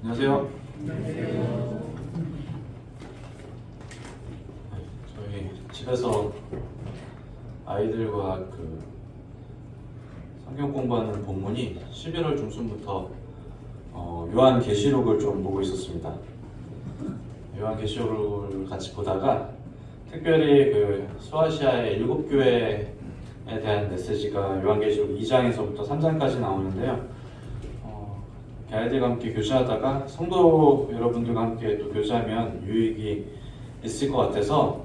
안녕하세요. 저희 집에서 아이들과 성경 공부하는 본문이 11월 중순부터 요한계시록을 좀 보고 있었습니다. 요한계시록을 같이 보다가 특별히 소아시아의 7교회에 대한 메시지가 요한계시록 2장에서부터 3장까지 나오는데요. 아이들과 함께 교제하다가 성도 여러분들과 함께 또 교제하면 유익이 있을 것 같아서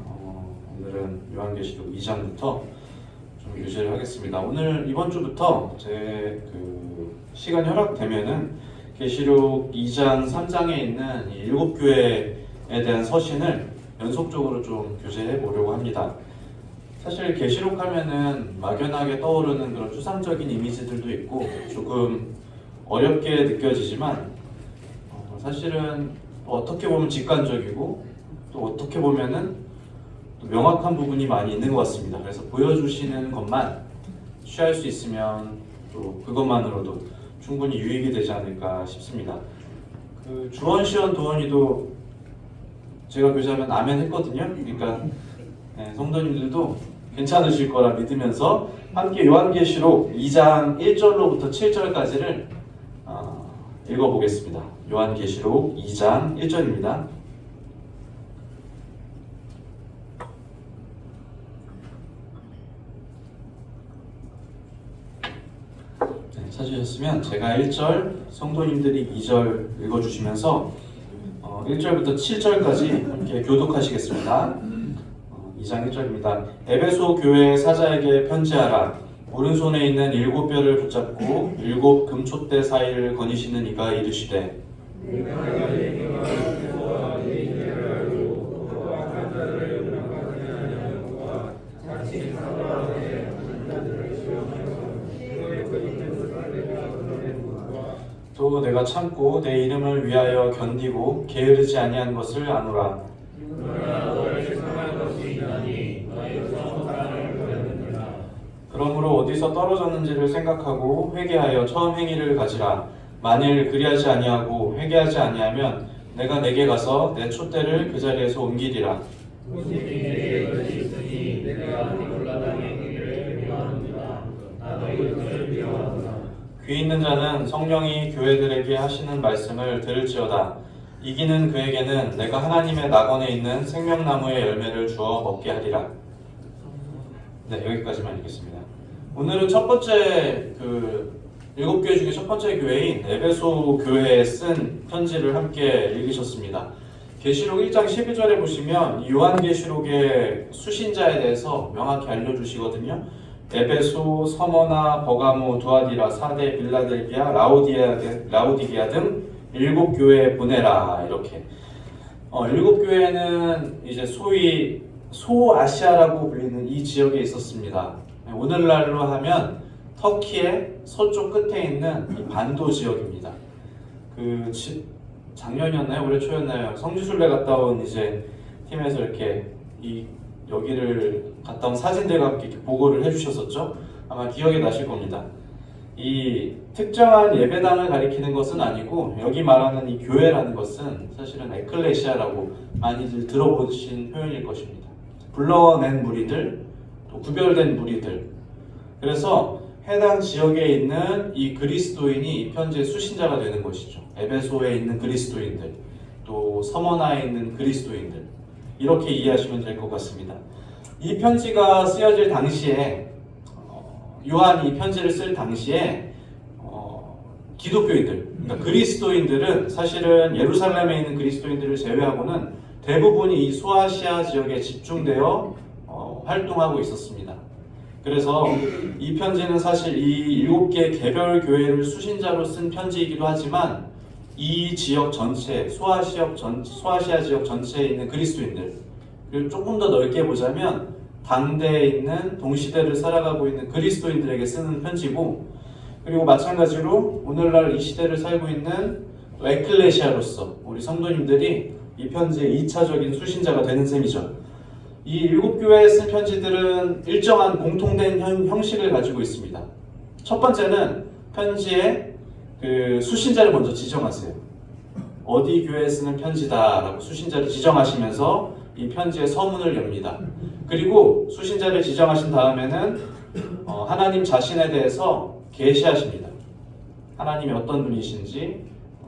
오늘은 요한계시록 2장부터 좀 교제를 하겠습니다. 이번 주부터 제 시간이 허락되면은 계시록 2장, 3장에 있는 이 7교회에 대한 서신을 연속적으로 좀 교제해 보려고 합니다. 사실 계시록 하면은 막연하게 떠오르는 그런 추상적인 이미지들도 있고 조금 어렵게 느껴지지만 사실은 어떻게 보면 직관적이고 또 어떻게 보면은 또 명확한 부분이 많이 있는 것 같습니다. 그래서 보여주시는 것만 취할 수 있으면 또 그것만으로도 충분히 유익이 되지 않을까 싶습니다. 주원, 시원, 도원이도 제가 교제하면 아멘 했거든요. 그러니까 성도님들도 괜찮으실 거라 믿으면서 함께 요한계시록 2장 1절로부터 7절까지를 읽어보겠습니다. 요한계시록 2장 1절입니다. 찾으셨으면 제가 1절, 성도님들이 2절 읽어주시면서 1절부터 7절까지 함께 교독하시겠습니다. 2장 1절입니다. 에베소 교회 사자에게 편지하라. 오른손에 있는 7뼈를 붙잡고 7 금촛대 사이를 거니시는 이가 이르시되 또 내가 참고 내 이름을 위하여 견디고 게으르지 아니한 것을 아노라. 그러므로 어디서 떨어졌는지를 생각하고 회개하여 처음 행위를 가지라. 만일 그리하지 아니하고 회개하지 아니하면 내가 내게 가서 내 촛대를 그 자리에서 옮기리라. 귀 있는 자는 성령이 교회들에게 하시는 말씀을 들을지어다. 이기는 그에게는 내가 하나님의 낙원에 있는 생명나무의 열매를 주어 먹게 하리라. 네, 여기까지만 읽겠습니다. 오늘은 첫 번째 7교회 중에 첫 번째 교회인 에베소 교회에 쓴 편지를 함께 읽으셨습니다. 계시록 1장 12절에 보시면 요한계시록의 수신자에 대해서 명확히 알려주시거든요. 에베소, 서머나, 버가모, 두아디라, 사데, 빌라델비아, 라오디게아 등 7교회에 보내라. 이렇게 7교회는 이제 소위 소아시아라고 불리는 이 지역에 있었습니다. 오늘날로 하면 터키의 서쪽 끝에 있는 이 반도 지역입니다. 작년이었나요? 올해 초였나요? 성지순례 갔다 온 이제 팀에서 이렇게 여기를 갔다 온 사진들과 함께 이렇게 보고를 해주셨었죠. 아마 기억이 나실 겁니다. 이 특정한 예배당을 가리키는 것은 아니고 여기 말하는 이 교회라는 것은 사실은 에클레시아라고 많이들 들어보신 표현일 것입니다. 불러낸 무리들, 또 구별된 무리들. 그래서 해당 지역에 있는 이 그리스도인이 이 편지의 수신자가 되는 것이죠. 에베소에 있는 그리스도인들, 또 서머나에 있는 그리스도인들. 이렇게 이해하시면 될 것 같습니다. 이 편지가 쓰여질 당시에 요한이 이 편지를 쓸 당시에 기독교인들, 그러니까 그리스도인들은 사실은 예루살렘에 있는 그리스도인들을 제외하고는 대부분이 이 소아시아 지역에 집중되어 활동하고 있었습니다. 그래서 이 편지는 사실 이 7개 개별 교회를 수신자로 쓴 편지이기도 하지만 이 지역 전체, 소아시아 지역 전체에 있는 그리스도인들, 그리고 조금 더 넓게 보자면 당대에 있는 동시대를 살아가고 있는 그리스도인들에게 쓰는 편지고, 그리고 마찬가지로 오늘날 이 시대를 살고 있는 에클레시아로서 우리 성도님들이 이 편지의 2차적인 수신자가 되는 셈이죠. 이 7교회에 쓴 편지들은 일정한 공통된 형식을 가지고 있습니다. 첫 번째는 편지에 수신자를 먼저 지정하세요. 어디 교회에 쓰는 편지다라고 수신자를 지정하시면서 이 편지의 서문을 엽니다. 그리고 수신자를 지정하신 다음에는 하나님 자신에 대해서 계시하십니다. 하나님이 어떤 분이신지,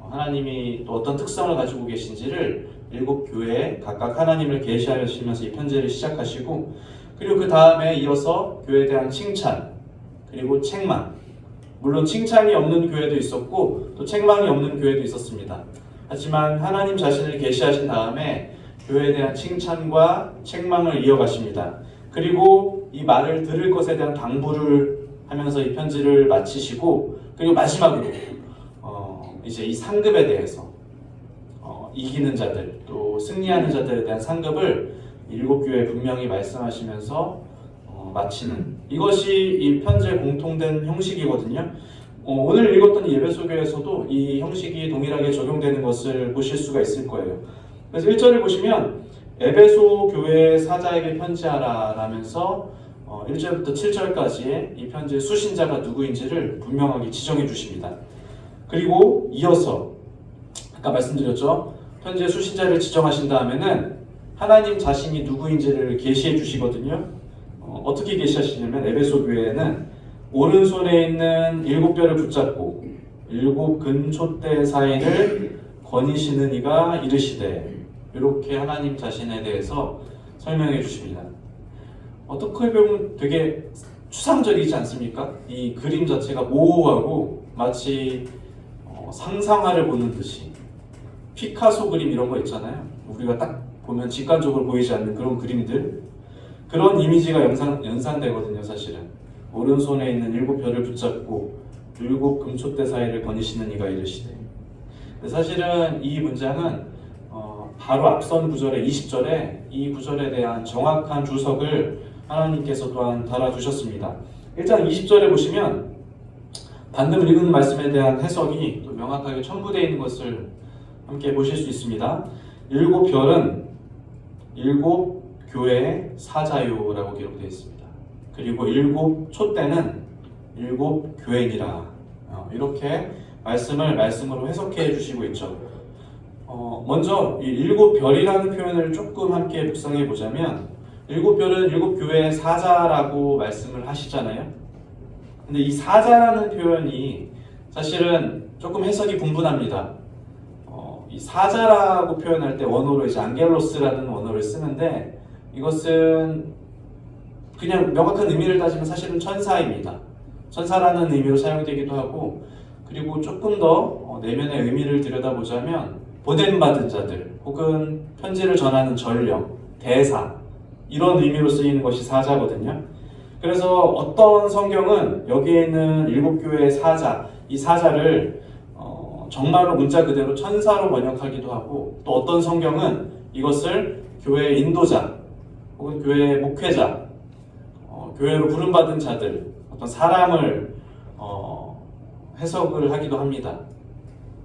하나님이 또 어떤 특성을 가지고 계신지를 7교회에 각각 하나님을 계시하시면서 이 편지를 시작하시고, 그리고 그 다음에 이어서 교회에 대한 칭찬, 그리고 책망. 물론 칭찬이 없는 교회도 있었고 또 책망이 없는 교회도 있었습니다. 하지만 하나님 자신을 계시하신 다음에 교회에 대한 칭찬과 책망을 이어가십니다. 그리고 이 말을 들을 것에 대한 당부를 하면서 이 편지를 마치시고, 그리고 마지막으로 이제 이 상급에 대해서 이기는 자들 또 승리하는 자들에 대한 상급을 7교회에 분명히 말씀하시면서 마치는, 이것이 이 편지의 공통된 형식이거든요. 오늘 읽었던 이 에베소교회에서도 이 형식이 동일하게 적용되는 것을 보실 수가 있을 거예요. 그래서 1절을 보시면 에베소 교회 사자에게 편지하라 라면서 1절부터 7절까지의 이 편지의 수신자가 누구인지를 분명하게 지정해 주십니다. 그리고 이어서 아까 말씀드렸죠. 편지의 수신자를 지정하신 다음에는 하나님 자신이 누구인지를 계시해 주시거든요. 어떻게 계시하시냐면 에베소 교회에는 오른손에 있는 7뼈를 붙잡고 7 근촛대 사이를 거니시는 이가 이르시되, 이렇게 하나님 자신에 대해서 설명해 주십니다. 어떻게 보면 되게 추상적이지 않습니까? 이 그림 자체가 모호하고 마치 상상화를 보는 듯이, 피카소 그림 이런 거 있잖아요. 우리가 딱 보면 직관적으로 보이지 않는 그런 그림들, 그런 이미지가 연상되거든요. 사실은 오른손에 있는 7뼈를 붙잡고 7 금촛대 사이를 거니시는 이가 이르시되, 사실은 이 문장은 바로 앞선 구절의 20절에 이 구절에 대한 정확한 주석을 하나님께서 또한 달아두셨습니다. 일단 20절에 보시면 방금 읽은 말씀에 대한 해석이 또 명확하게 첨부되어 있는 것을 함께 보실 수 있습니다. 7별은 7교회의 사자요라고 기록되어 있습니다. 그리고 7 촛대는 7교회니라, 이렇게 말씀으로 해석해 주시고 있죠. 먼저 이 7별이라는 표현을 조금 함께 묵상해 보자면, 7별은 7교회의 사자라고 말씀을 하시잖아요. 근데 이 사자라는 표현이 사실은 조금 해석이 분분합니다. 이 사자라고 표현할 때 원어로 이제 안겔로스라는 원어를 쓰는데, 이것은 그냥 명확한 의미를 따지면 사실은 천사입니다. 천사라는 의미로 사용되기도 하고, 그리고 조금 더 내면의 의미를 들여다보자면 보냄받은 자들 혹은 편지를 전하는 전령, 대사, 이런 의미로 쓰이는 것이 사자거든요. 그래서 어떤 성경은 여기에 있는 7교회의 사자, 이 사자를 정말로 문자 그대로 천사로 번역하기도 하고, 또 어떤 성경은 이것을 교회의 인도자 혹은 교회의 목회자, 교회로 부름받은 자들, 어떤 사람을 해석을 하기도 합니다.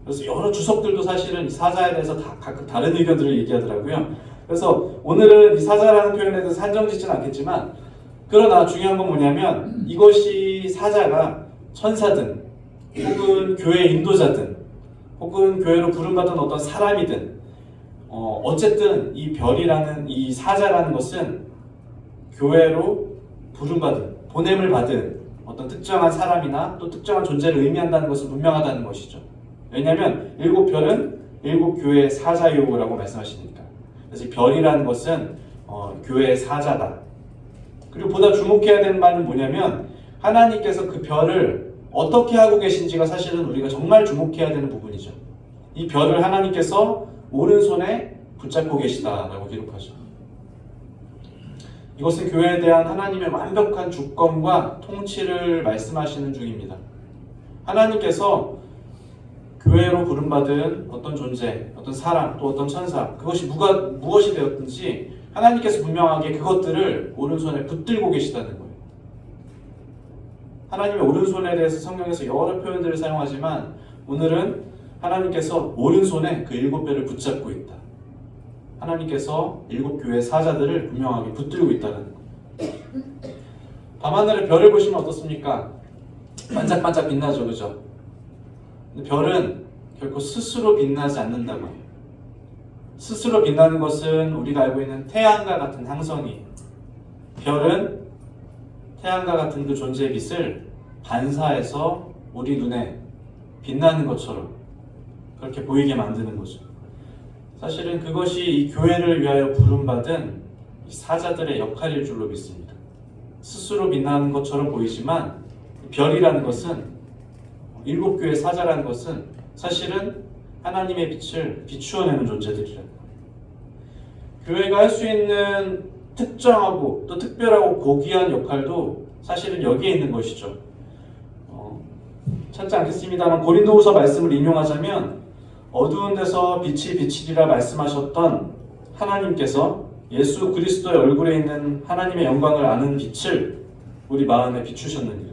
그래서 여러 주석들도 사실은 이 사자에 대해서 다 각각 다른 의견들을 얘기하더라고요. 그래서 오늘은 이 사자라는 표현에 대해서 산정짓지는 않겠지만, 그러나 중요한 건 뭐냐면 이것이 사자가 천사든 혹은 교회 인도자든 혹은 교회로 부름받은 어떤 사람이든 어쨌든 이 별이라는 이 사자라는 것은 교회로 부름받은, 보냄을 받은 어떤 특정한 사람이나 또 특정한 존재를 의미한다는 것은 분명하다는 것이죠. 왜냐하면 7별은 7교회의 사자요라고 말씀하시니까. 그래서 이 별이라는 것은 교회의 사자다. 그리고 보다 주목해야 되는 바는 뭐냐면 하나님께서 그 별을 어떻게 하고 계신지가 사실은 우리가 정말 주목해야 되는 부분이죠. 이 별을 하나님께서 오른손에 붙잡고 계시다라고 기록하죠. 이것은 교회에 대한 하나님의 완벽한 주권과 통치를 말씀하시는 중입니다. 하나님께서 교회로 부름받은 어떤 존재, 어떤 사람, 또 어떤 천사, 그것이 무엇이 되었든지 하나님께서 분명하게 그것들을 오른손에 붙들고 계시다는 거예요. 하나님의 오른손에 대해서 성경에서 여러 표현들을 사용하지만 오늘은 하나님께서 오른손에 그 7배를 붙잡고 있다. 하나님께서 7교회 사자들을 분명하게 붙들고 있다는 거예요. 밤하늘의 별을 보시면 어떻습니까? 반짝반짝 빛나죠, 그죠? 근데 별은 결코 스스로 빛나지 않는다고 해요. 스스로 빛나는 것은 우리가 알고 있는 태양과 같은 항성이에요. 별은 태양과 같은 그 존재의 빛을 반사해서 우리 눈에 빛나는 것처럼 그렇게 보이게 만드는 거죠. 사실은 그것이 이 교회를 위하여 부름받은 사자들의 역할일 줄로 믿습니다. 스스로 빛나는 것처럼 보이지만 별이라는 것은, 일곱 교회 사자라는 것은 사실은 하나님의 빛을 비추어내는 존재들이라는 거예요. 교회가 할 수 있는 특정하고 또 특별하고 고귀한 역할도 사실은 여기에 있는 것이죠. 찾지 않겠습니다만 고린도후서 말씀을 인용하자면 어두운 데서 빛이 비치리라 말씀하셨던 하나님께서 예수 그리스도의 얼굴에 있는 하나님의 영광을 아는 빛을 우리 마음에 비추셨느니라.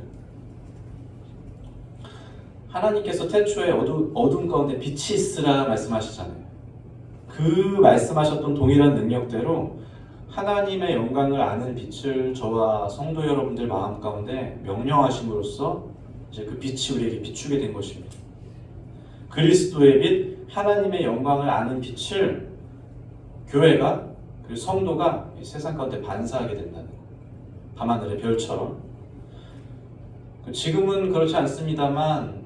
하나님께서 태초에 어두운 가운데 빛이 있으라 말씀하시잖아요. 그 말씀하셨던 동일한 능력대로 하나님의 영광을 아는 빛을 저와 성도 여러분들 마음 가운데 명령하심으로써 이제 그 빛이 우리에게 비추게 된 것입니다. 그리스도의 빛, 하나님의 영광을 아는 빛을 교회가, 그리고 성도가 세상 가운데 반사하게 된다는 거예요. 밤하늘의 별처럼. 지금은 그렇지 않습니다만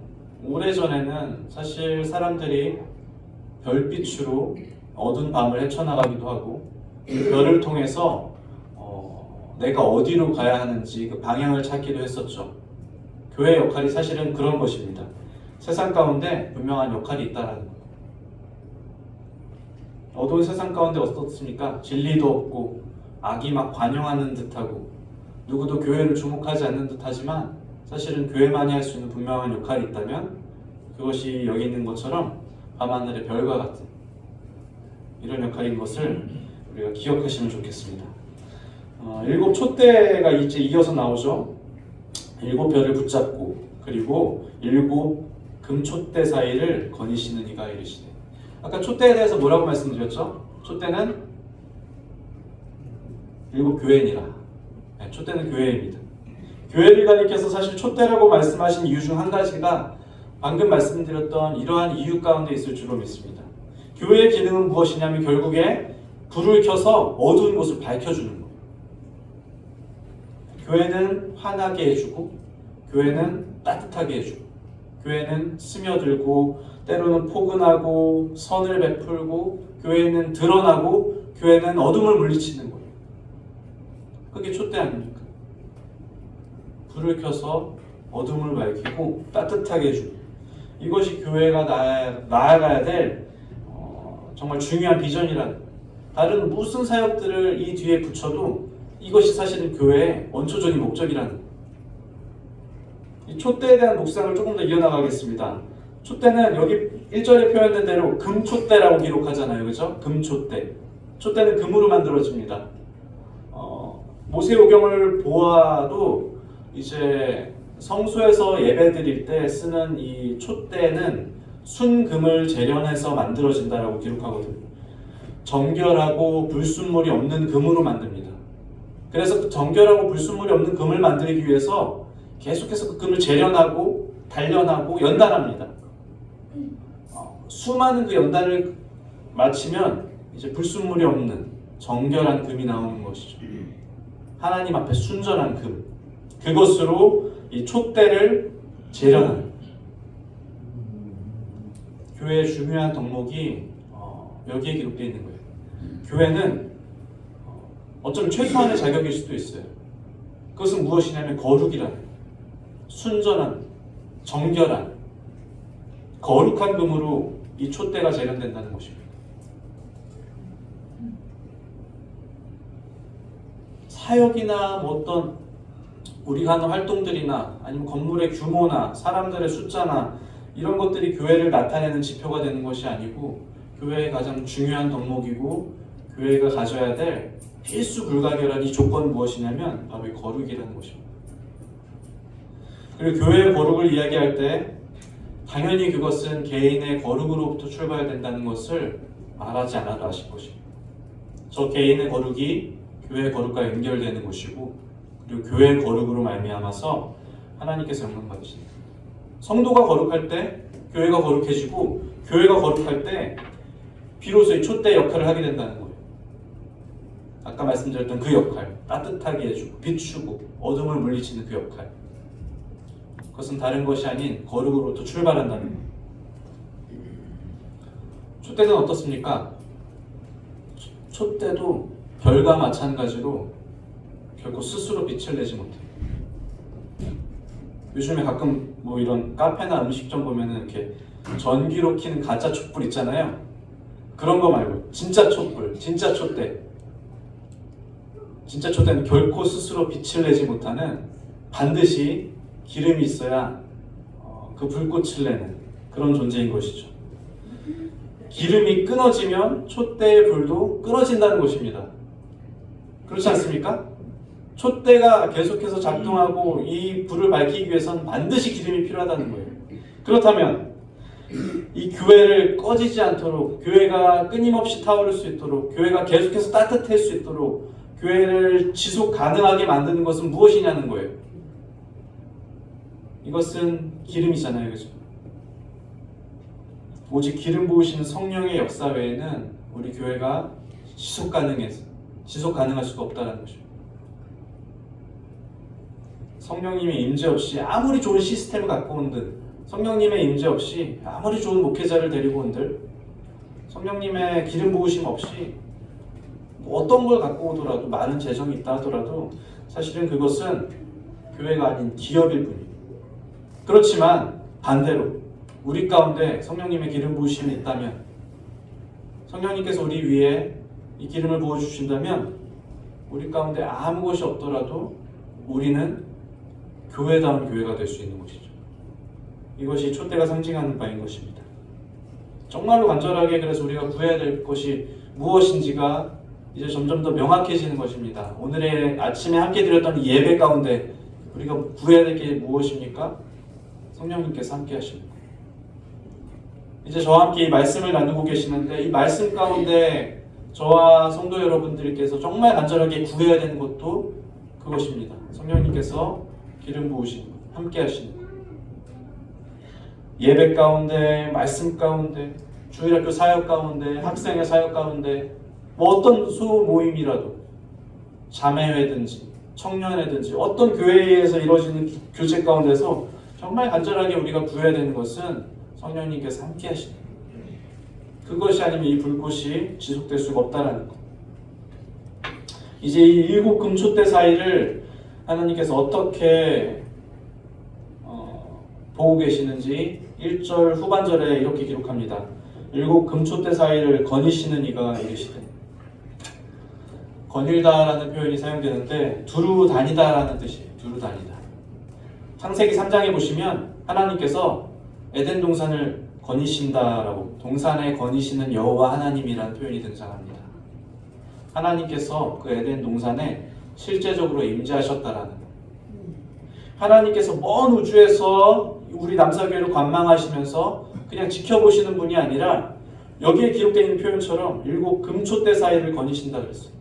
오래전에는 사실 사람들이 별빛으로 어두운 밤을 헤쳐나가기도 하고 별을 통해서 내가 어디로 가야 하는지 그 방향을 찾기도 했었죠. 교회의 역할이 사실은 그런 것입니다. 세상 가운데 분명한 역할이 있다라는 거예요. 어두운 세상 가운데 어떻습니까? 진리도 없고 악이 막 관영하는 듯하고 누구도 교회를 주목하지 않는 듯하지만 사실은 교회만이 할 수 있는 분명한 역할이 있다면 그것이 여기 있는 것처럼 밤하늘의 별과 같은 이런 역할인 것을 우리가 기억하시면 좋겠습니다. 일곱 촛대가 이제 이어서 나오죠. 일곱 별을 붙잡고 그리고 일곱 금촛대 사이를 거니시는 이가 이르시되. 아까 촛대에 대해서 뭐라고 말씀드렸죠? 촛대는 일곱 교회니라. 네, 촛대는 교회입니다. 교회를 가리켜서 사실 촛대라고 말씀하신 이유 중 한 가지가 방금 말씀드렸던 이러한 이유 가운데 있을 줄로 믿습니다. 교회의 기능은 무엇이냐면 결국에 불을 켜서 어두운 곳을 밝혀주는 거예요. 교회는 환하게 해주고 교회는 따뜻하게 해주고 교회는 스며들고 때로는 포근하고 선을 베풀고 교회는 드러나고 교회는 어둠을 물리치는 거예요. 그게 촛대 아닙니까? 불을 켜서 어둠을 밝히고 따뜻하게 해주고 이것이 교회가 나아가야 될 정말 중요한 비전이라는 거예요. 다른 무슨 사역들을 이 뒤에 붙여도 이것이 사실은 교회의 원초적인 목적이라는 거예요. 이 촛대에 대한 묵상을 조금 더 이어나가겠습니다. 촛대는 여기 1절에 표현된 대로 금촛대라고 기록하잖아요. 그죠? 금촛대. 촛대는 금으로 만들어집니다. 모세오경을 보아도 이제 성소에서 예배드릴 때 쓰는 이 촛대는 순금을 재련해서 만들어진다라고 기록하거든요. 정결하고 불순물이 없는 금으로 만듭니다. 그래서 그 정결하고 불순물이 없는 금을 만들기 위해서 계속해서 그 금을 재련하고 단련하고 연단합니다. 수많은 그 연단을 마치면 이제 불순물이 없는 정결한 금이 나오는 것이죠. 하나님 앞에 순전한 금, 그것으로 이 촛대를 재련하는 교회의 중요한 덕목이 여기에 기록되어 있는 거예요. 교회는 어쩌면 최소한의 자격일 수도 있어요. 그것은 무엇이냐면 거룩이라는 순전한, 정결한, 거룩한 금으로 이 촛대가 재련된다는 것입니다. 사역이나 뭐 어떤 우리가 하는 활동들이나 아니면 건물의 규모나 사람들의 숫자나 이런 것들이 교회를 나타내는 지표가 되는 것이 아니고 교회의 가장 중요한 덕목이고 교회가 가져야 될 필수 불가결한 이 조건은 무엇이냐면 바로 이 거룩이라는 것입니다. 그리고 교회의 거룩을 이야기할 때 당연히 그것은 개인의 거룩으로부터 출발된다는 것을 말하지 않아도 아실 것입니다. 저 개인의 거룩이 교회의 거룩과 연결되는 것이고 그리고 교회의 거룩으로 말미암아서 하나님께서 영광 받으신다. 성도가 거룩할 때 교회가 거룩해지고 교회가 거룩할 때 비로소 이 촛대 역할을 하게 된다는 거예요. 아까 말씀드렸던 그 역할, 따뜻하게 해주고 비추고 어둠을 물리치는 그 역할, 그것은 다른 것이 아닌 거룩으로부터 출발한다는 거예요. 촛대는 어떻습니까? 촛대도 별과 마찬가지로 결코 스스로 빛을 내지 못해요. 요즘에 가끔 뭐 이런 카페나 음식점 보면은 이렇게 전기로 켜는 가짜 촛불 있잖아요. 그런 거 말고 진짜 촛불, 진짜 촛대. 진짜 촛대는 결코 스스로 빛을 내지 못하는, 반드시 기름이 있어야 그 불꽃을 내는 그런 존재인 것이죠. 기름이 끊어지면 촛대의 불도 끊어진다는 것입니다. 그렇지 않습니까? 촛대가 계속해서 작동하고 이 불을 밝히기 위해서는 반드시 기름이 필요하다는 거예요. 그렇다면 이 교회를 꺼지지 않도록, 교회가 끊임없이 타오를 수 있도록, 교회가 계속해서 따뜻할 수 있도록 교회를 지속 가능하게 만드는 것은 무엇이냐는 거예요. 이것은 기름이잖아요. 그죠? 오직 기름 부으시는 성령의 역사 외에는 우리 교회가 지속 가능할 수가 없다는 것입니다. 성령님의 임재 없이 아무리 좋은 시스템을 갖고 온들, 성령님의 임재 없이 아무리 좋은 목회자를 데리고 온들, 성령님의 기름 부으심 없이 뭐 어떤 걸 갖고 오더라도, 많은 재정이 있다 하더라도 사실은 그것은 교회가 아닌 기업일 뿐이에요. 그렇지만 반대로 우리 가운데 성령님의 기름 부으심이 있다면, 성령님께서 우리 위에 이 기름을 부어주신다면 우리 가운데 아무 것이 없더라도 우리는 교회다운 교회가 될 수 있는 것이죠. 이것이 촛대가 상징하는 바인 것입니다. 정말로 간절하게 그래서 우리가 구해야 될 것이 무엇인지가 이제 점점 더 명확해지는 것입니다. 오늘의 아침에 함께 드렸던 이 예배 가운데 우리가 구해야 될 게 무엇입니까? 성령님께서 함께 하시는 거예요. 이제 저와 함께 이 말씀을 나누고 계시는데, 이 말씀 가운데 저와 성도 여러분들께서 정말 간절하게 구해야 되는 것도 그것입니다. 성령님께서 기름 부으시는 것, 함께 하시는 것. 예배 가운데, 말씀 가운데, 주일학교 사역 가운데, 학생의 사역 가운데, 뭐 어떤 소모임이라도, 자매회든지 청년회든지 어떤 교회에서 이루어지는 교제 가운데서 정말 간절하게 우리가 구해야 되는 것은 성령님께서 함께 하시는 것. 그것이 아니면 이 불꽃이 지속될 수가 없다는 것. 이제 이 일곱 금촛대 사이를 하나님께서 어떻게 보고 계시는지 1절 후반절에 이렇게 기록합니다. 일곱 금촛대 사이를 거니시는 이가 이르시되. 거닐다라는 표현이 사용되는데 두루 다니다라는 뜻이에요. 두루 다니다. 창세기 3장에 보시면 하나님께서 에덴 동산을 거니신다라고, 동산에 거니시는 여호와 하나님이라는 표현이 등장합니다. 하나님께서 그 에덴 동산에 실제적으로 임재하셨다라는 것. 하나님께서 먼 우주에서 우리 남사교회를 관망하시면서 그냥 지켜보시는 분이 아니라 여기에 기록되어 있는 표현처럼 일곱 금촛대 사이를 거니신다 그랬어요.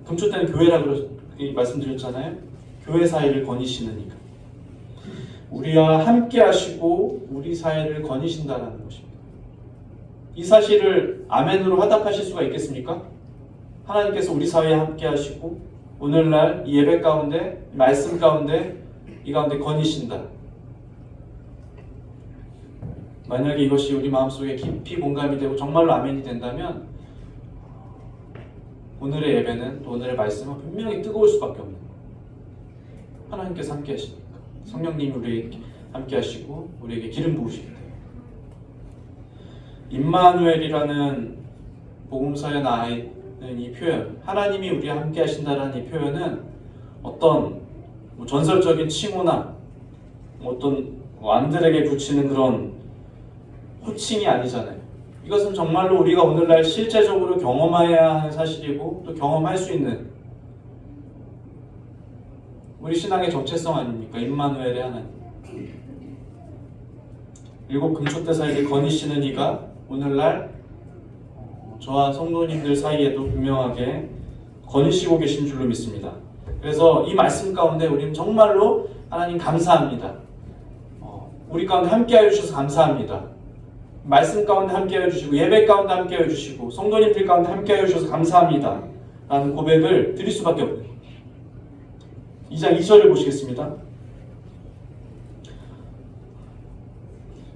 금촛대는 교회라고 말씀드렸잖아요. 교회 사이를 거니시는 이가. 우리와 함께 하시고 우리 사이를 거니신다라는 것입니다. 이 사실을 아멘으로 화답하실 수가 있겠습니까? 하나님께서 우리 사이에 함께 하시고 오늘날 이 예배 가운데, 말씀 가운데, 이 가운데 거니신다. 만약에 이것이 우리 마음속에 깊이 공감이 되고 정말로 아멘이 된다면 오늘의 예배는, 또 오늘의 말씀은 분명히 뜨거울 수밖에 없는 거예요. 하나님께서 함께 하시니까. 성령님이 우리에게 함께 하시고 우리에게 기름 부으시기 때문에. 임마누엘이라는 복음서에 나와 있는 이 표현, 하나님이 우리와 함께 하신다라는 이 표현은 어떤 전설적인 칭호나 어떤 왕들에게 붙이는 그런 호칭이 아니잖아요. 이것은 정말로 우리가 오늘날 실제적으로 경험해야 하는 사실이고 또 경험할 수 있는 우리 신앙의 정체성 아닙니까? 임마누엘의 하나님. 일곱 금촛대 사이를 거니시는 이가 오늘날 저와 성도님들 사이에도 분명하게 거니시고 계신 줄로 믿습니다. 그래서 이 말씀 가운데 우리는 정말로 하나님 감사합니다. 우리 가운데 함께 해주셔서 감사합니다. 말씀 가운데 함께하여 주시고 예배 가운데 함께하여 주시고 성도님들 가운데 함께하여 주셔서 감사합니다 라는 고백을 드릴 수밖에 없어요. 2장 2절을 보시겠습니다.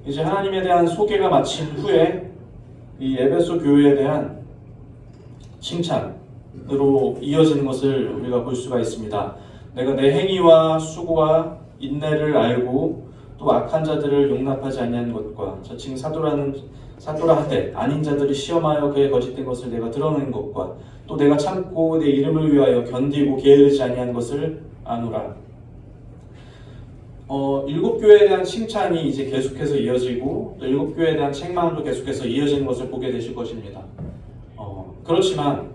이제 하나님에 대한 소개가 마친 후에 이 에베소 교회에 대한 칭찬으로 이어지는 것을 우리가 볼 수가 있습니다. 내가 내 행위와 수고와 인내를 알고 또 악한 자들을 용납하지 아니한 것과 저칭 사도라 하되 아닌 자들이 시험하여 그의 거짓된 것을 내가 드러낸 것과 또 내가 참고 내 이름을 위하여 견디고 게으르지 아니한 것을 아노라. 7교회에 대한 칭찬이 이제 계속해서 이어지고 또 7교회에 대한 책망도 계속해서 이어지는 것을 보게 되실 것입니다. 그렇지만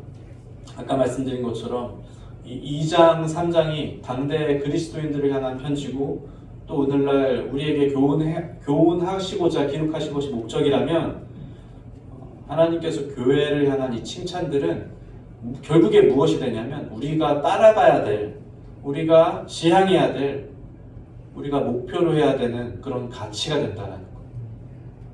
아까 말씀드린 것처럼 이 2장, 3장이 당대 그리스도인들을 향한 편지고 또 오늘날 우리에게 교훈하시고자 기록하신 것이 목적이라면 하나님께서 교회를 향한 이 칭찬들은 결국에 무엇이 되냐면 우리가 따라가야 될, 우리가 지향해야 될, 우리가 목표로 해야 되는 그런 가치가 된다는 거예요.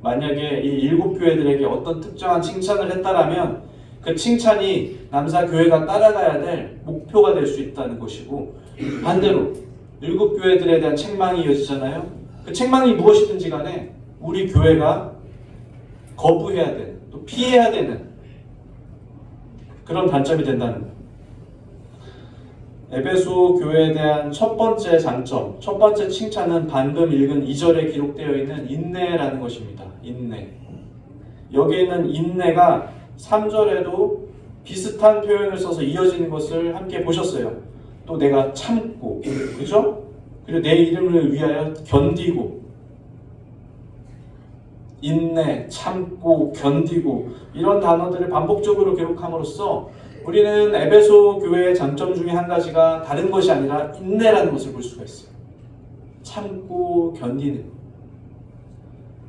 만약에 이 7교회들에게 어떤 특정한 칭찬을 했다라면 그 칭찬이 남사교회가 따라가야 될 목표가 될 수 있다는 것이고, 반대로 7교회들에 대한 책망이 이어지잖아요. 그 책망이 무엇이든지 간에 우리 교회가 거부해야 되는, 또 피해야 되는 그런 단점이 된다는 거예요. 에베소 교회에 대한 첫 번째 장점, 첫 번째 칭찬은 방금 읽은 2절에 기록되어 있는 인내라는 것입니다. 인내. 여기에 있는 인내가 3절에도 비슷한 표현을 써서 이어지는 것을 함께 보셨어요. 또 내가 참고, 그죠? 그리고 내 이름을 위하여 견디고, 인내, 참고, 견디고 이런 단어들을 반복적으로 기록함으로써 우리는 에베소 교회의 장점 중에 한 가지가 다른 것이 아니라 인내라는 것을 볼 수가 있어요. 참고 견디는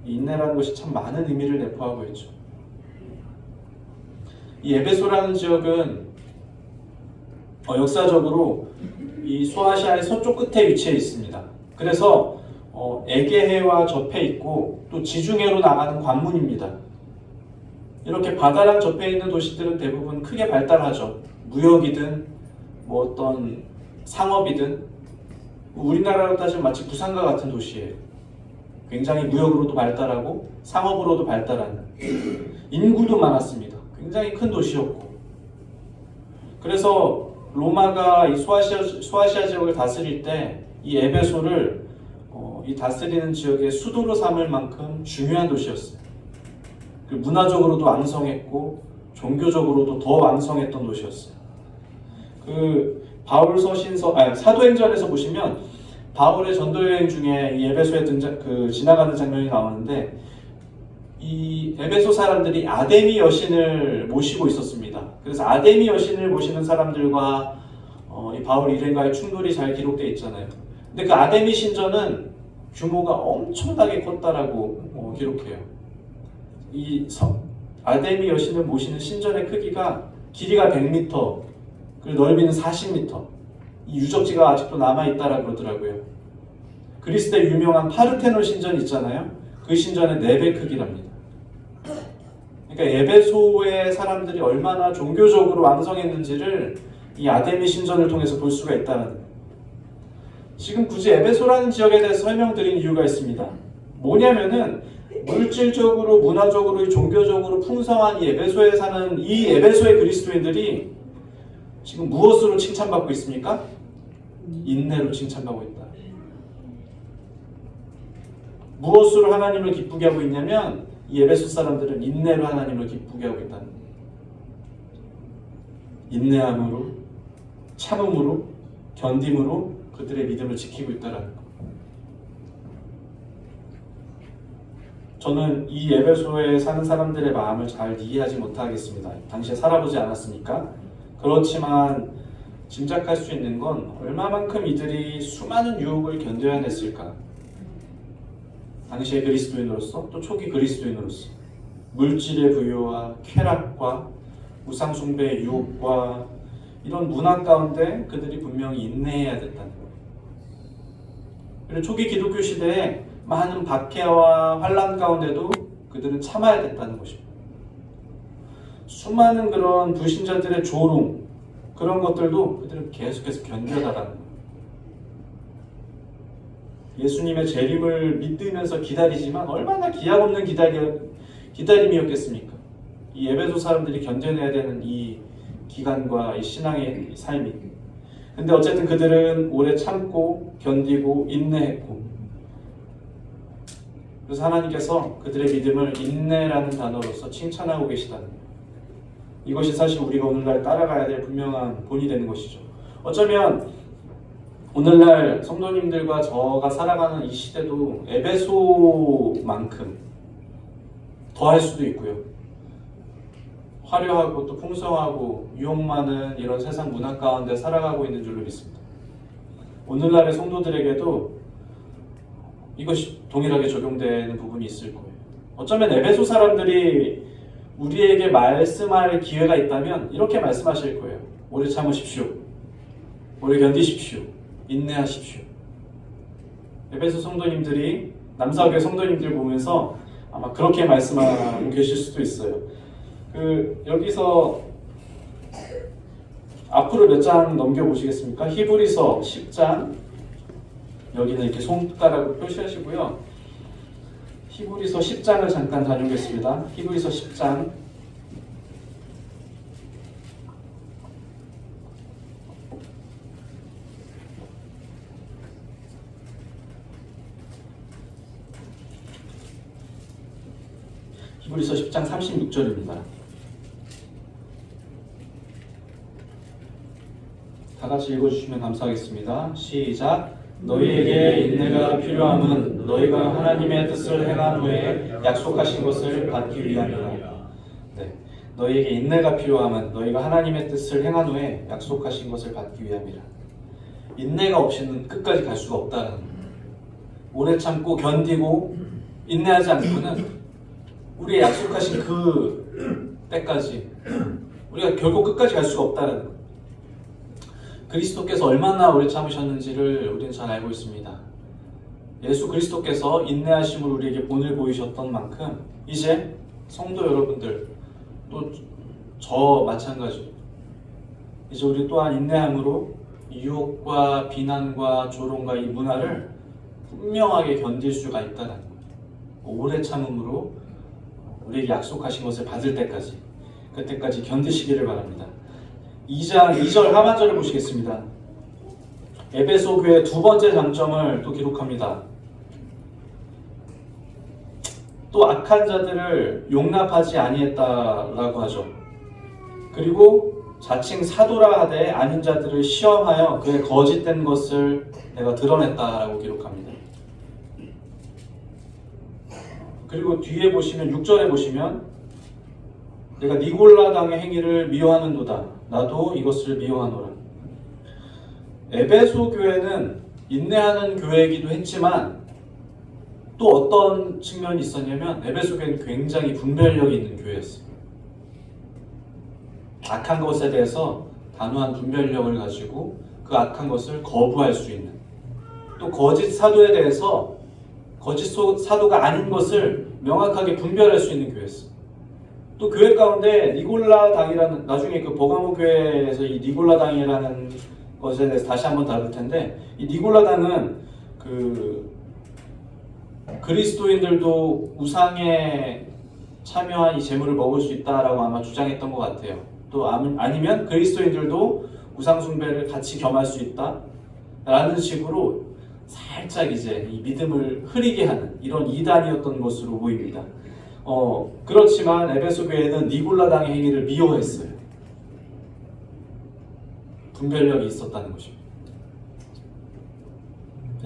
이 인내라는 것이 참 많은 의미를 내포하고 있죠. 이 에베소라는 지역은 역사적으로 이 소아시아의 서쪽 끝에 위치해 있습니다. 그래서 에게해와 접해 있고 또 지중해로 나가는 관문입니다. 이렇게 바다랑 접해 있는 도시들은 대부분 크게 발달하죠. 무역이든 뭐 어떤 상업이든 우리나라로 따지면 마치 부산과 같은 도시예요. 굉장히 무역으로도 발달하고 상업으로도 발달하는, 인구도 많았습니다. 굉장히 큰 도시였고, 그래서 로마가 이 소아시아 지역을 다스릴 때 이 에베소를 이 다스리는 지역의 수도로 삼을 만큼 중요한 도시였어요. 문화적으로도 왕성했고 종교적으로도 더 왕성했던 도시였어요. 바울 사도행전에서 보시면 바울의 전도 여행 중에 이 에베소에 지나가는 장면이 나오는데 이 에베소 사람들이 아데미 여신을 모시고 있었습니다. 그래서 아데미 여신을 모시는 사람들과 이 바울 일행과의 충돌이 잘 기록되어 있잖아요. 근데 그 아데미 신전은 규모가 엄청나게 컸다라고 기록해요. 이 아데미 여신을 모시는 신전의 크기가 길이가 100m, 그리고 넓이는 40m. 이 유적지가 아직도 남아있다라고 그러더라고요. 그리스의 유명한 파르테논 신전 있잖아요. 그 신전의 4배 크기랍니다. 그러니까 에베소의 사람들이 얼마나 종교적으로 왕성했는지를 이 아데미 신전을 통해서 볼 수가 있다는 거예요. 지금 굳이 에베소라는 지역에 대해서 설명드린 이유가 있습니다. 뭐냐면은 물질적으로, 문화적으로, 종교적으로 풍성한 이 에베소에 사는 이 에베소의 그리스도인들이 지금 무엇으로 칭찬받고 있습니까? 인내로 칭찬받고 있다. 무엇으로 하나님을 기쁘게 하고 있냐면 이 에베소 사람들은 인내로 하나님을 기쁘게 하고 있다는 거예요. 인내함으로, 참음으로, 견딤으로 그들의 믿음을 지키고 있다는 거예요. 저는 이 에베소에 사는 사람들의 마음을 잘 이해하지 못하겠습니다. 당시에 살아보지 않았으니까. 그렇지만 짐작할 수 있는 건 얼마만큼 이들이 수많은 유혹을 견뎌야했을까. 당시의 그리스도인으로서 또 초기 그리스도인으로서 물질의 부유와 쾌락과 우상숭배의 유혹과 이런 문화 가운데 그들이 분명히 인내해야 됐다는 거예요. 그리고 초기 기독교 시대에 많은 박해와 환란 가운데도 그들은 참아야 됐다는 것입니다. 수많은 그런 불신자들의 조롱, 그런 것들도 그들은 계속해서 견뎌나가는 거예요. 예수님의 재림을 믿으면서 기다리지만 얼마나 기약 없는 기다림이었겠습니까? 이 에베소 사람들이 견뎌내야 되는 이 기간과 이 신앙의 삶이. 근데 어쨌든 그들은 오래 참고 견디고 인내했고, 그래서 하나님께서 그들의 믿음을 인내라는 단어로서 칭찬하고 계시다는 거예요. 이것이 사실 우리가 오늘날 따라가야 될 분명한 본이 되는 것이죠. 어쩌면 오늘날 성도님들과 저가 살아가는 이 시대도 에베소만큼 더할 수도 있고요. 화려하고 또 풍성하고 유혹 많은 이런 세상 문화 가운데 살아가고 있는 줄로 믿습니다. 오늘날의 성도들에게도 이것이 동일하게 적용되는 부분이 있을 거예요. 어쩌면 에베소 사람들이 우리에게 말씀할 기회가 있다면 이렇게 말씀하실 거예요. 오래 참으십시오. 오래 견디십시오. 인내하십시오. 에베소 성도님들이 남사교회 성도님들 보면서 아마 그렇게 말씀하고 계실 수도 있어요. 여기서 앞으로 몇 장 넘겨보시겠습니까? 히브리서 10장, 여기는 이렇게 손가락으로 표시하시고요. 히브리서 10장을 잠깐 다녀오겠습니다. 히브리서 10장. 히브리서 10장 36절입니다. 다 같이 읽어주시면 감사하겠습니다. 시작. 너희에게 인내가 필요함은 너희가 하나님의 뜻을 행한 후에 약속하신 것을 받기 위함이라. 네, 너희에게 인내가 필요함은 너희가 하나님의 뜻을 행한 후에 약속하신 것을 받기 위함이라. 인내가 없이는 끝까지 갈 수가 없다는 거예요. 오래 참고 견디고 인내하지 않고는 우리의 약속하신 그 때까지 우리가 결국 끝까지 갈 수가 없다는 거예요. 그리스도께서 얼마나 오래 참으셨는지를 우리는 잘 알고 있습니다. 예수 그리스도께서 인내하심으로 우리에게 본을 보이셨던 만큼 이제 성도 여러분들, 또 저 마찬가지, 이제 우리 또한 인내함으로 유혹과 비난과 조롱과 이 문화를 분명하게 견딜 수가 있다는 거예요. 오래 참음으로 우리에게 약속하신 것을 받을 때까지, 그때까지 견디시기를 바랍니다. 2장 2절 하반절을 보시겠습니다. 에베소 교회의 두 번째 장점을 또 기록합니다. 또 악한 자들을 용납하지 아니했다라고 하죠. 그리고 자칭 사도라 하되 아닌 자들을 시험하여 그의 거짓된 것을 내가 드러냈다라고 기록합니다. 그리고 뒤에 보시면 6절에 보시면 내가 니골라당의 행위를 미워하는도다. 나도 이것을 미워하노라. 에베소 교회는 인내하는 교회이기도 했지만 또 어떤 측면이 있었냐면 에베소 교회는 굉장히 분별력이 있는 교회였어요. 악한 것에 대해서 단호한 분별력을 가지고 그 악한 것을 거부할 수 있는, 또 거짓 사도에 대해서 거짓 사도가 아닌 것을 명확하게 분별할 수 있는 교회였어요. 또 교회 가운데 니골라 당이라는, 나중에 그 버가모 교회에서 이 니골라 당이라는 것에 대해서 다시 한번 다룰 텐데, 이 니골라 당은 그리스도인들도 우상에 참여한 이 제물을 먹을 수 있다라고 아마 주장했던 것 같아요. 또 아니면 그리스도인들도 우상 숭배를 같이 겸할 수 있다라는 식으로 살짝 이제 이 믿음을 흐리게 하는 이런 이단이었던 것으로 보입니다. 그렇지만 에베소 교회는 니골라당의 행위를 미워했어요. 분별력이 있었다는 것입니다.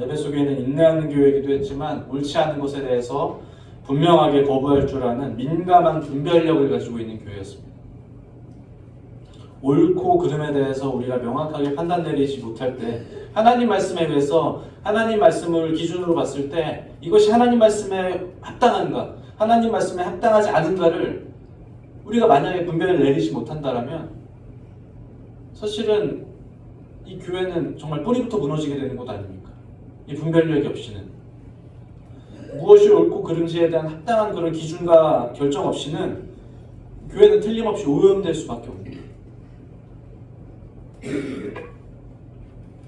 에베소 교회는 인내하는 교회이기도 했지만 옳지 않은 것에 대해서 분명하게 거부할 줄 아는 민감한 분별력을 가지고 있는 교회였습니다. 옳고 그름에 대해서 우리가 명확하게 판단 내리지 못할 때, 하나님 말씀에 의해서 하나님 말씀을 기준으로 봤을 때 이것이 하나님 말씀에 합당한가, 하나님 말씀에 합당하지 않은가를 우리가 만약에 분별을 내리지 못한다면 사실은 이 교회는 정말 뿌리부터 무너지게 되는 것 아닙니까? 이 분별력이 없이는. 무엇이 옳고 그른지에 대한 합당한 그런 기준과 결정 없이는 교회는 틀림없이 오염될 수밖에 없습니다.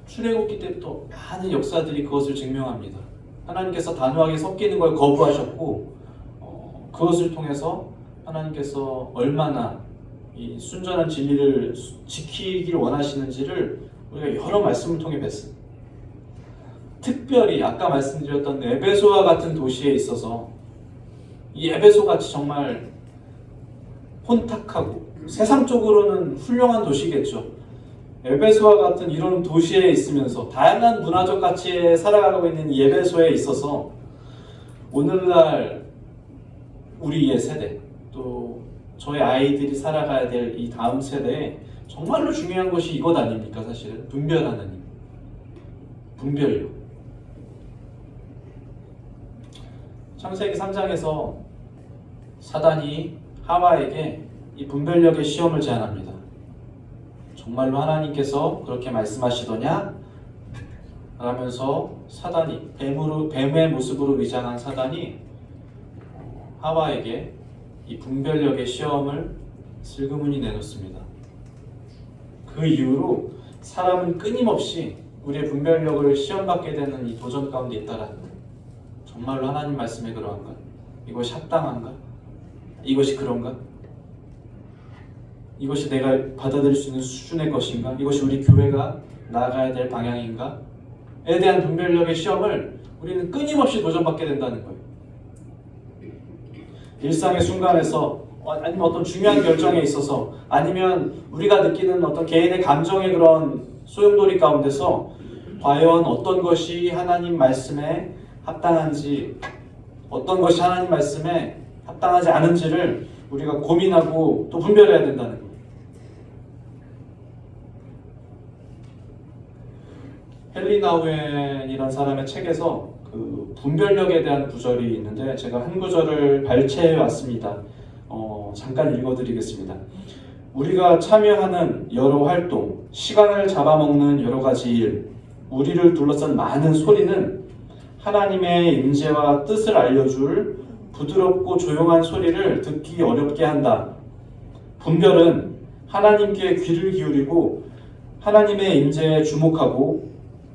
출애굽기 때부터 많은 역사들이 그것을 증명합니다. 하나님께서 단호하게 섞이는 걸 거부하셨고 그것을 통해서 하나님께서 얼마나 이 순전한 진리를 지키길 원하시는지를 우리가 여러 말씀을 통해 뵀습니다. 특별히 아까 말씀드렸던 에베소와 같은 도시에 있어서 이 에베소같이 정말 혼탁하고 세상적으로는 훌륭한 도시겠죠. 에베소와 같은 이런 도시에 있으면서 다양한 문화적 가치에 살아가고 있는 이 에베소에 있어서 오늘날 우리의 세대 또 저희 아이들이 살아가야 될 이 다음 세대에 정말로 중요한 것이 이것 아닙니까? 사실은 분별하는 일. 분별력. 창세기 3장에서 사단이 하와에게 이 분별력의 시험을 제안합니다. 정말로 하나님께서 그렇게 말씀하시더냐? 라면서 사단이 뱀의 모습으로 위장한 사단이 하와에게 이 분별력의 시험을 슬그머니 내놓습니다. 그 이후로 사람은 끊임없이 우리의 분별력을 시험받게 되는 이 도전 가운데 있다라는 거예요. 정말로 하나님 말씀에 그러한가? 이것이 합당한가? 이것이 그런가? 이것이 내가 받아들일 수 있는 수준의 것인가? 이것이 우리 교회가 나아가야 될 방향인가? 에 대한 분별력의 시험을 우리는 끊임없이 도전받게 된다는 거예요. 일상의 순간에서 아니면 어떤 중요한 결정에 있어서 아니면 우리가 느끼는 어떤 개인의 감정의 그런 소용돌이 가운데서 과연 어떤 것이 하나님 말씀에 합당한지 어떤 것이 하나님 말씀에 합당하지 않은지를 우리가 고민하고 또 분별해야 된다는 거예요. 헨리 나우엔이라는 사람의 책에서 그 분별력에 대한 구절이 있는데 제가 한 구절을 발췌해 왔습니다. 잠깐 읽어드리겠습니다. 우리가 참여하는 여러 활동, 시간을 잡아먹는 여러 가지 일, 우리를 둘러싼 많은 소리는 하나님의 임재와 뜻을 알려줄 부드럽고 조용한 소리를 듣기 어렵게 한다. 분별은 하나님께 귀를 기울이고 하나님의 임재에 주목하고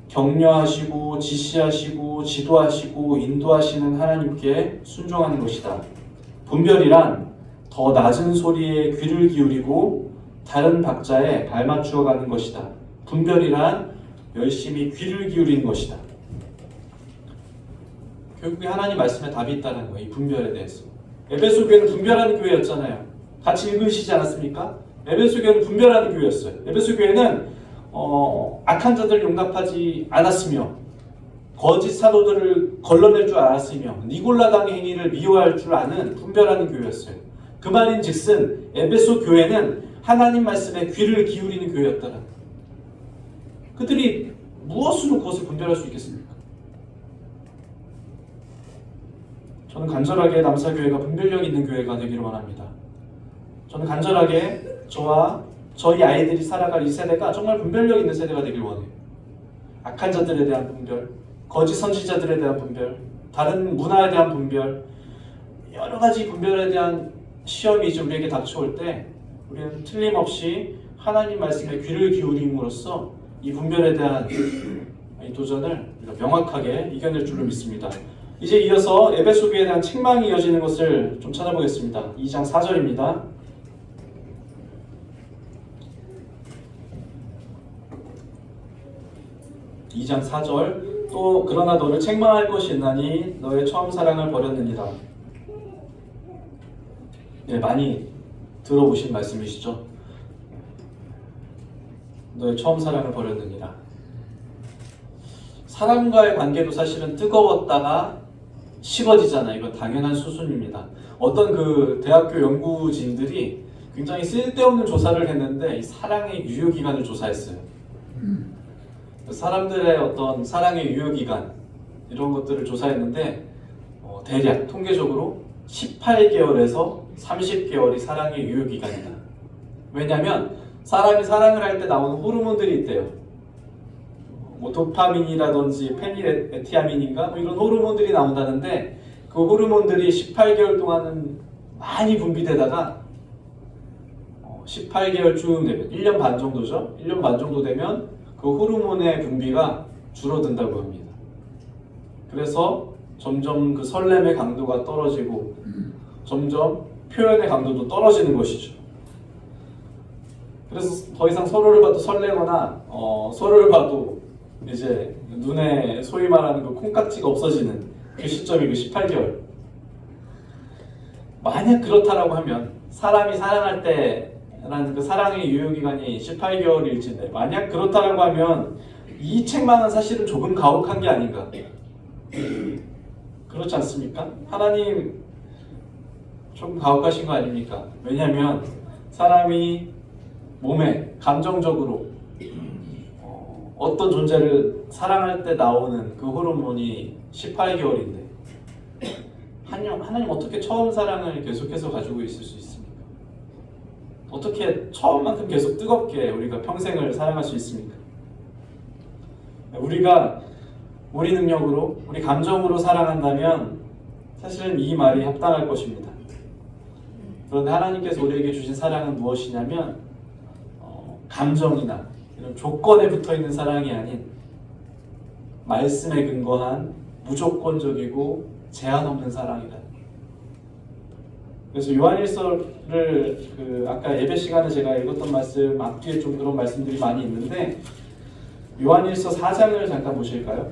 격려하시고 지시하시고 지도하시고 인도하시는 하나님께 순종하는 것이다. 분별이란 더 낮은 소리에 귀를 기울이고 다른 박자에 발맞추어 가는 것이다. 분별이란 열심히 귀를 기울이는 것이다. 결국에 하나님 말씀에 답이 있다는 거예요. 이 분별에 대해서. 에베소 교회는 분별하는 교회였잖아요. 같이 읽으시지 않았습니까? 에베소 교회는 분별하는 교회였어요. 에베소 교회는 악한 자들을 용납하지 않았으며 거짓 사도들을 걸러낼 줄 알았으며 니골라당의 행위를 미워할 줄 아는 분별하는 교회였어요. 그 말인 즉슨 에베소 교회는 하나님 말씀에 귀를 기울이는 교회였다는 거예요. 그들이 무엇으로 그것을 분별할 수 있겠습니까? 저는 간절하게 남사교회가 분별력 있는 교회가 되기를 원합니다. 저는 간절하게 저와 저희 아이들이 살아갈 이 세대가 정말 분별력 있는 세대가 되길 원해요. 악한 자들에 대한 분별, 거짓 선지자들에 대한 분별, 다른 문화에 대한 분별, 여러 가지 분별에 대한 시험이 이제 우리에게 닥쳐올 때 우리는 틀림없이 하나님 말씀에 귀를 기울임으로써 이 분별에 대한 이 도전을 명확하게 이겨낼 줄로 믿습니다. 이제 이어서 에베소 교회에 대한 책망이 이어지는 것을 좀 찾아보겠습니다. 2장 4절입니다. (2장 4절) 또 그러나 너를 책망할 것이 있나니 너의 처음 사랑을 버렸느니라. 네, 많이 들어보신 말씀이시죠? 너의 처음 사랑을 버렸느니라. 사람과의 관계도 사실은 뜨거웠다가 식어지잖아요. 이건 당연한 수순입니다. 어떤 그 대학교 연구진들이 굉장히 쓸데없는 조사를 했는데 이 사랑의 유효기간을 조사했어요. 사람들의 어떤 사랑의 유효기간 이런 것들을 조사했는데 대략 통계적으로 18개월에서 30개월이 사랑의 유효기간이다. 왜냐하면 사람이 사랑을 할 때 나오는 호르몬들이 있대요. 뭐 도파민이라든지 페닐에티아민인가 뭐 이런 호르몬들이 나온다는데 그 호르몬들이 18개월 동안은 많이 분비되다가 18개월쯤 되면 1년 반 정도죠. 1년 반 정도 되면 그 호르몬의 분비가 줄어든다고 합니다. 그래서 점점 그 설렘의 강도가 떨어지고 점점 표현의 강도도 떨어지는 것이죠. 그래서 더 이상 서로를 봐도 설레거나 서로를 봐도 이제 눈에 소위 말하는 그 콩깍지가 없어지는 그 시점이 그 18개월. 만약 그렇다라고 하면 사람이 사랑할 때라는 그 사랑의 유효기간이 18개월일진데 만약 그렇다라고 하면 이 책만은 사실은 조금 가혹한 게 아닌가. 그렇지 않습니까? 하나님 조금 가혹하신 거 아닙니까? 왜냐하면 사람이 몸에 감정적으로 어떤 존재를 사랑할 때 나오는 그 호르몬이 18개월인데 하나님 어떻게 처음 사랑을 계속해서 가지고 있을 수 있습니까? 어떻게 처음만큼 계속 뜨겁게 우리가 평생을 사랑할 수 있습니까? 우리가 우리 능력으로, 우리 감정으로 사랑한다면 사실은 이 말이 합당할 것입니다. 그런데 하나님께서 우리에게 주신 사랑은 무엇이냐면 감정이나 이런 조건에 붙어있는 사랑이 아닌 말씀에 근거한 무조건적이고 제한 없는 사랑이다. 그래서 요한일서를 아까 예배 시간에 제가 읽었던 말씀 앞뒤에 좀 그런 말씀들이 많이 있는데 요한일서 4장을 잠깐 보실까요?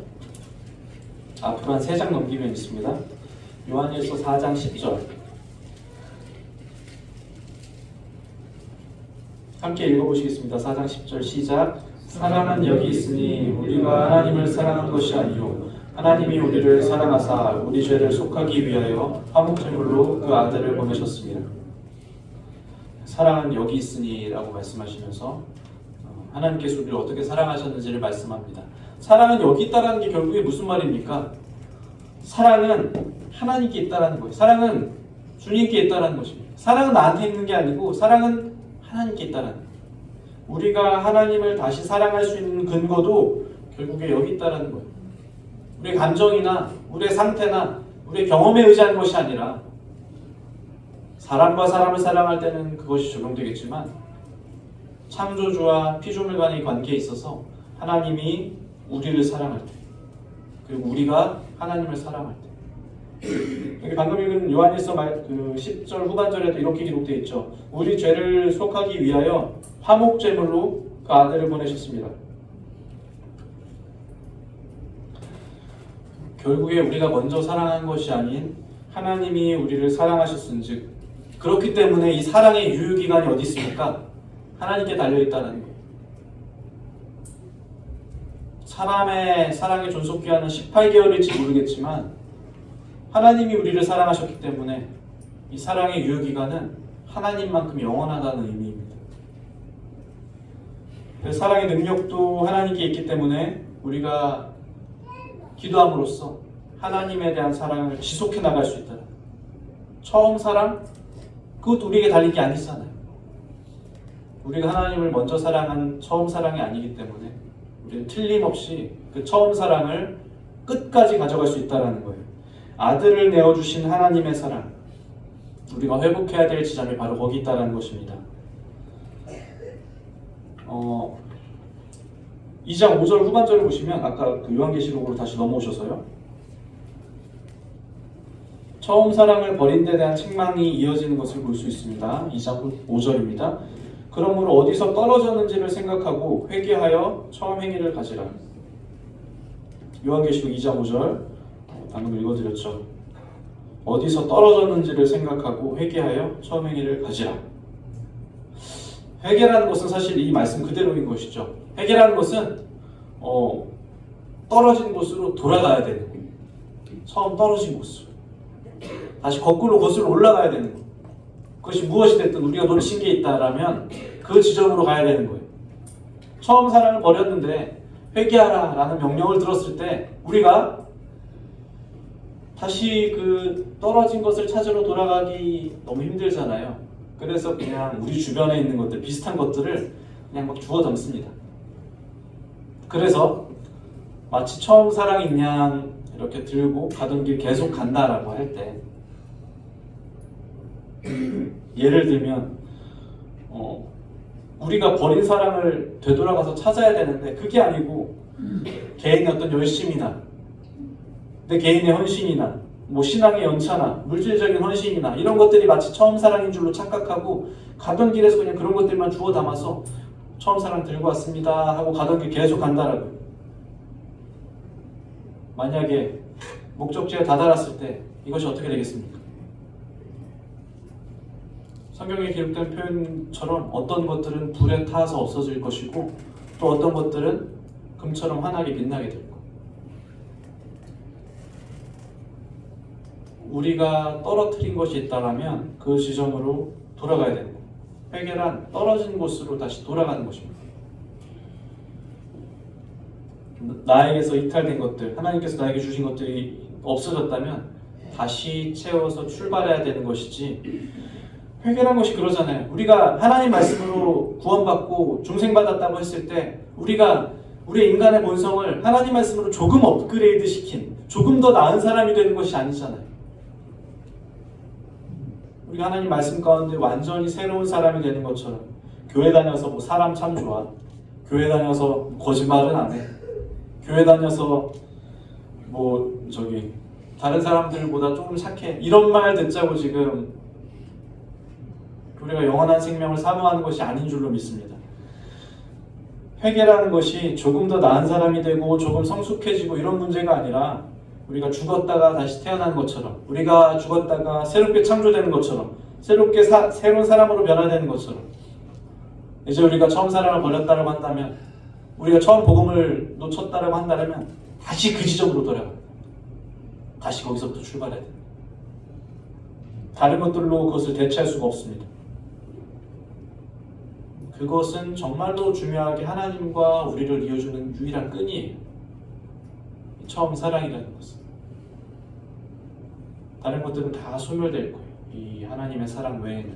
앞으로 한 3장 넘기면 있습니다. 요한일서 4장 10절 함께 읽어보시겠습니다. 4장 10절 시작. 사랑은 여기 있으니 우리가 하나님을 사랑한 것이 아니요 하나님이 우리를 사랑하사 우리 죄를 속하기 위하여 화목제물로 그 아들을 보내셨습니다. 사랑은 여기 있으니 라고 말씀하시면서 하나님께서 우리를 어떻게 사랑하셨는지를 말씀합니다. 사랑은 여기 있다는 게 결국에 무슨 말입니까? 사랑은 하나님께 있다는 거예요. 사랑은 주님께 있다는 것입니다. 사랑은 나한테 있는 게 아니고 사랑은 하나님께 있다는 거예요. 우리가 하나님을 다시 사랑할 수 있는 근거도 결국에 여기 있다는 거예요. 우리의 감정이나 우리의 상태나 우리의 경험에 의지하는 것이 아니라 사람과 사람을 사랑할 때는 그것이 적용되겠지만 창조주와 피조물 간의 관계에 있어서 하나님이 우리를 사랑할 때 그리고 우리가 하나님을 사랑할 때 여기 방금 읽은 요한일서 10절 후반절에도 이렇게 기록되어 있죠. 우리 죄를 속하기 위하여 화목제물로 그 아들을 보내셨습니다. 결국에 우리가 먼저 사랑한 것이 아닌 하나님이 우리를 사랑하셨은즉 그렇기 때문에 이 사랑의 유효기간이 어디 있습니까? 하나님께 달려있다는 거예요. 사람의 사랑의 존속기한은 18개월일지 모르겠지만 하나님이 우리를 사랑하셨기 때문에 이 사랑의 유효기간은 하나님만큼 영원하다는 의미입니다. 사랑의 능력도 하나님께 있기 때문에 우리가 기도함으로써 하나님에 대한 사랑을 지속해 나갈 수 있다. 처음 사랑? 그것도 우리에게 달린 게 아니잖아요. 우리가 하나님을 먼저 사랑한 처음 사랑이 아니기 때문에 우리는 틀림없이 그 처음 사랑을 끝까지 가져갈 수 있다는 거예요. 아들을 내어주신 하나님의 사랑, 우리가 회복해야 될 지점이 바로 거기 있다는 것입니다. 2장 5절 후반절을 보시면 아까 그 요한계시록으로 다시 넘어오셔서요. 처음 사랑을 버린 데 대한 책망이 이어지는 것을 볼 수 있습니다. 2장 5절입니다. 그러므로 어디서 떨어졌는지를 생각하고 회개하여 처음 행위를 가지라. 요한계시록 2장 5절 방금 읽어드렸죠. 어디서 떨어졌는지를 생각하고 회개하여 처음 행위를 가지라. 회개라는 것은 사실 이 말씀 그대로인 것이죠. 회개라는 것은 떨어진 곳으로 돌아가야 되는 거예요. 처음 떨어진 곳으로 다시 거꾸로 거슬러 올라가야 되는 거예요. 그것이 무엇이 됐든 우리가 놓친 게 있다라면 그 지점으로 가야 되는 거예요. 처음 사랑을 버렸는데 회개하라 라는 명령을 들었을 때 우리가 다시 그 떨어진 것을 찾으러 돌아가기 너무 힘들잖아요. 그래서 그냥 우리 주변에 있는 것들, 비슷한 것들을 그냥 막 주워 담습니다. 그래서 마치 처음 사랑인 양 이렇게 들고 가던 길 계속 간다라고 할 때 예를 들면 우리가 버린 사랑을 되돌아가서 찾아야 되는데 그게 아니고 개인의 어떤 열심이나 내 개인의 헌신이나 뭐 신앙의 연차나 물질적인 헌신이나 이런 것들이 마치 처음 사랑인 줄로 착각하고 가던 길에서 그냥 그런 것들만 주워 담아서 처음 사랑 들고 왔습니다 하고 가던 길 계속 간다라고요. 만약에 목적지에 다다랐을 때 이것이 어떻게 되겠습니까? 성경에 기록된 표현처럼 어떤 것들은 불에 타서 없어질 것이고 또 어떤 것들은 금처럼 환하게 빛나게 될 거예요. 우리가 떨어뜨린 것이 있다면 그 지점으로 돌아가야 되는 거예요. 회개란 떨어진 곳으로 다시 돌아가는 것입니다. 나에게서 이탈된 것들, 하나님께서 나에게 주신 것들이 없어졌다면 다시 채워서 출발해야 되는 것이지, 회개란 것이 그러잖아요. 우리가 하나님 말씀으로 구원받고 중생받았다고 했을 때 우리가 우리의 인간의 본성을 하나님 말씀으로 조금 업그레이드 시킨, 조금 더 나은 사람이 되는 것이 아니잖아요. 우리가 하나님 말씀 가운데 완전히 새로운 사람이 되는 것처럼 교회 다녀서 뭐 사람 참 좋아, 교회 다녀서 거짓말은 안 해, 교회 다녀서 뭐 저기 다른 사람들보다 조금 착해, 이런 말 듣자고 지금 우리가 영원한 생명을 사모하는 것이 아닌 줄로 믿습니다. 회개라는 것이 조금 더 나은 사람이 되고 조금 성숙해지고 이런 문제가 아니라 우리가 죽었다가 다시 태어나는 것처럼, 우리가 죽었다가 새롭게 창조되는 것처럼, 새롭게 새로운 사람으로 변화되는 것처럼, 이제 우리가 처음 사랑을 버렸다고 한다면, 우리가 처음 복음을 놓쳤다고 한다면 다시 그 지점으로 돌아가, 다시 거기서부터 출발해야 돼. 다른 것들로 그것을 대체할 수가 없습니다. 그것은 정말로 중요하게 하나님과 우리를 이어주는 유일한 끈이에요. 처음 사랑이라는 것은. 다른 것들은 다 소멸될 거예요. 이 하나님의 사랑 외에는.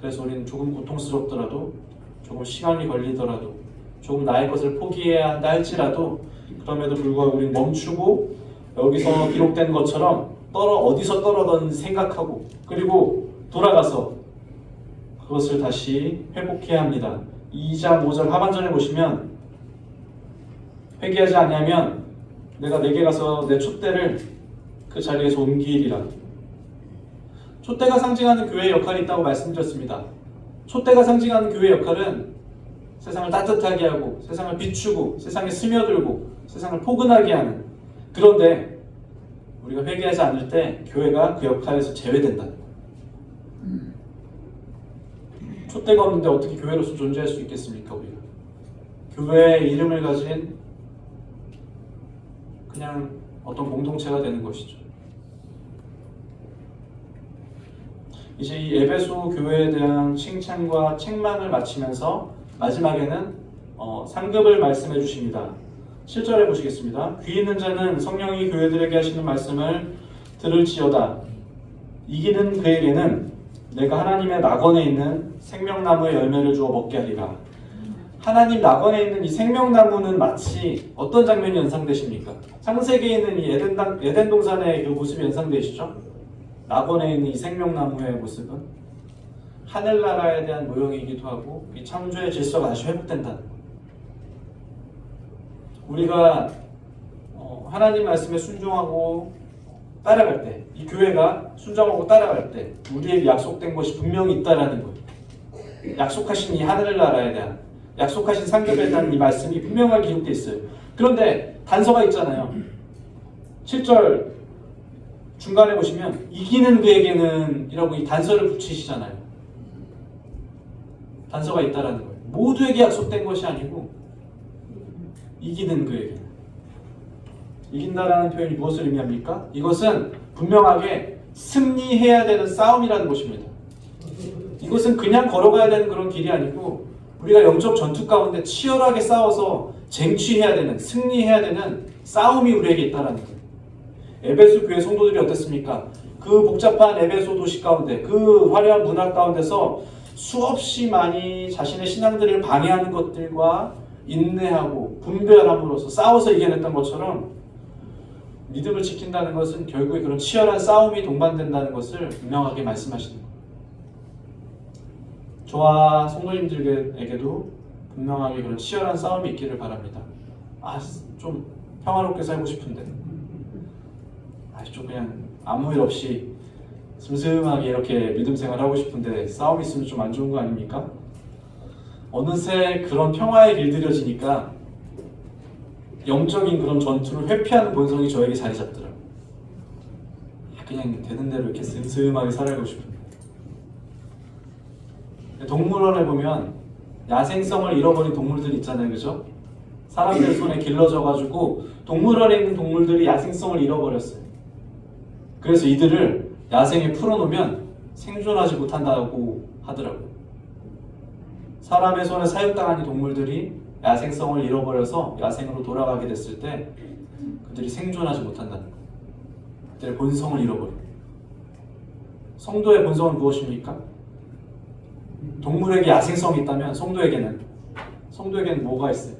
그래서 우리는 조금 고통스럽더라도, 조금 시간이 걸리더라도, 조금 나의 것을 포기해야 한다 할지라도, 그럼에도 불구하고 우리는 멈추고 여기서 기록된 것처럼 어디서 떨어졌는지 생각하고, 그리고 돌아가서 그것을 다시 회복해야 합니다. 2장 5절 하반절에 보시면, 회개하지 않으면 내가 내게 가서 내 촛대를 그 자리에서 옮기리라. 촛대가 상징하는 교회의 역할이 있다고 말씀드렸습니다. 촛대가 상징하는 교회의 역할은 세상을 따뜻하게 하고, 세상을 비추고, 세상에 스며들고, 세상을 포근하게 하는, 그런데 우리가 회개하지 않을 때 교회가 그 역할에서 제외된다는 거예요. 촛대가 없는데 어떻게 교회로서 존재할 수 있겠습니까? 우리가 교회의 이름을 가진 그냥 어떤 공동체가 되는 것이죠. 이제 이 에베소 교회에 대한 칭찬과 책망을 마치면서 마지막에는 상급을 말씀해 주십니다. 7절에 보시겠습니다. 귀 있는 자는 성령이 교회들에게 하시는 말씀을 들을지어다. 이기는 그에게는 내가 하나님의 낙원에 있는 생명나무의 열매를 주어 먹게 하리라. 하나님 낙원에 있는 이 생명나무는 마치 어떤 장면이 연상되십니까? 창세기에 있는 이 에덴 동산의 그 모습이 연상되시죠? 낙원에 있는 이 생명나무의 모습은 하늘나라에 대한 모형이기도 하고, 이 창조의 질서가 다시 회복된다는 거예요. 우리가 하나님 말씀에 순종하고 따라갈 때, 이 교회가 순종하고 따라갈 때 우리에게 약속된 것이 분명히 있다라는 거예요. 약속하신 이 하늘나라에 대한, 약속하신 상급에 대한 이 말씀이 분명하게 기록되어 있어요. 그런데 단서가 있잖아요. 7절 중간에 보시면 이기는 그에게는 이라고 이 단서를 붙이시잖아요. 단서가 있다라는 거예요. 모두에게 약속된 것이 아니고 이기는 그에게. 이긴다라는 표현이 무엇을 의미합니까? 이것은 분명하게 승리해야 되는 싸움이라는 것입니다. 이것은 그냥 걸어가야 되는 그런 길이 아니고 우리가 영적 전투 가운데 치열하게 싸워서 쟁취해야 되는, 승리해야 되는 싸움이 우리에게 있다는 거예요. 에베소 교회 성도들이 어땠습니까? 그 복잡한 에베소 도시 가운데, 그 화려한 문화 가운데서 수없이 많이 자신의 신앙들을 방해하는 것들과 인내하고 분별함으로써 싸워서 이겨냈던 것처럼 믿음을 지킨다는 것은 결국에 그런 치열한 싸움이 동반된다는 것을 분명하게 말씀하시는 거예요. 저와 성도님들에게도 분명하게 그런 치열한 싸움이 있기를 바랍니다. 좀 평화롭게 살고 싶은데, 좀 그냥 아무 일 없이 슴슴하게 이렇게 믿음 생활하고 싶은데 싸움이 있으면 좀 안 좋은 거 아닙니까? 어느새 그런 평화에 길들여지니까 영적인 그런 전투를 회피하는 본성이 저에게 자리 잡더라고요. 그냥 되는 대로 이렇게 슴슴하게 살아가고 싶은데. 동물원에 보면 야생성을 잃어버린 동물들 있잖아요, 그죠? 사람들 손에 길러져가지고 동물원에 있는 동물들이 야생성을 잃어버렸어요. 그래서 이들을 야생에 풀어놓으면 생존하지 못한다고 하더라고요. 사람의 손에 사육당한 이 동물들이 야생성을 잃어버려서 야생으로 돌아가게 됐을 때 그들이 생존하지 못한다는 거예요. 그들의 본성을 잃어버려요. 성도의 본성은 무엇입니까? 동물에게 야생성이 있다면 성도에게는 뭐가 있어요?